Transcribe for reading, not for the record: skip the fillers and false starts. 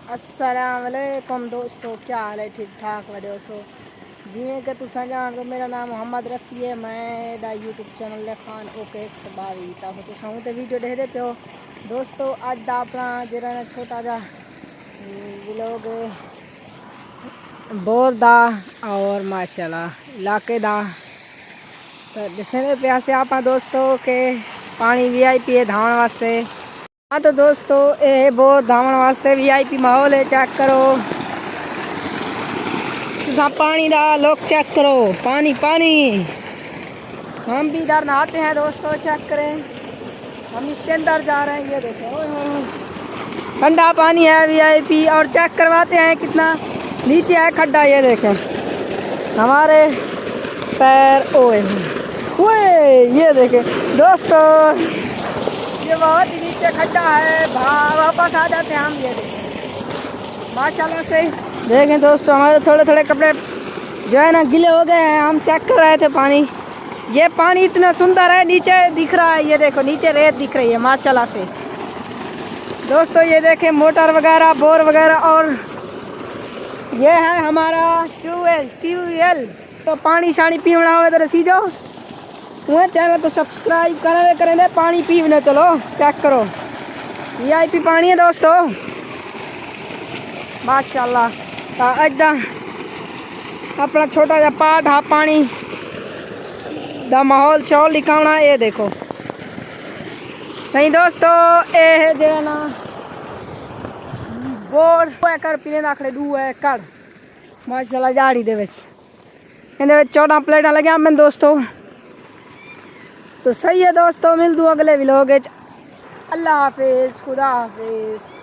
अस्सलाम वालेकुम दोस्तों, क्या हाल है? ठीक ठाक व दोस्तों जिमें कि तुसा जान दो, मेरा नाम मोहम्मद रफ़ी है। मैं दा यूट्यूब चैनल खान ओके 122 ताकि तुसा तो वीडियो देखते पे हो दोस्तों। अज दा अपना जरा छोटा जा व्लॉग बोर दा और माशाल्लाह इलाके दा तो दसने पे से आप दोस्तों के पानी VIP है धावन वास्ते। हाँ तो दोस्तों ये बोर धावन वास्ते VIP माहौल है। चेक करो तुसा पानी दा लोग चेक करो, पानी पानी। हम भी इधर नहाते हैं दोस्तों, चेक करें। हम इसके अंदर जा रहे हैं, ये देखो ठंडा पानी है VIP। और चेक करवाते हैं कितना नीचे है खड्डा, ये देखें हमारे पैर ओए ये देखें दोस्तों, ये बहुत ही नीचे खड्डा है। वापस आ जाते हैं हम। ये देखें माशाल्लाह से देखें दोस्तों, हमारे थोड़े थोड़े कपड़े जो है ना गिले हो गए हैं। हम चेक कर रहे थे पानी, ये पानी इतना सुंदर है, नीचे दिख रहा है। ये देखो नीचे रेत दिख रही है माशाल्लाह से दोस्तों। ये देखें मोटर वगैरह बोर वगैरह। और ये है हमारा ट्यूबवेल। तो पानी शानी पीना हो तो रसी जाओ, वह चैनल तो सब्सक्राइब करें पानी पीने चलो। चेक करो VIP पानी है दोस्तों माशाल्लाह। तो एकदम अपना छोटा जा पाठ हा पानी दा माहौल शौल लिखाना। ये देखो नहीं दोस्तों, ये है जो ना बोर एकड़ पीने आखड़े 2 एकड़ माशाल्लाह झाड़ी दे विच 14 प्लेटा लगे मैं दोस्तों। तो सही है दोस्तों, मिल दूँ अगले व्लॉग। अल्लाह हाफिज़, खुदा हाफिज़।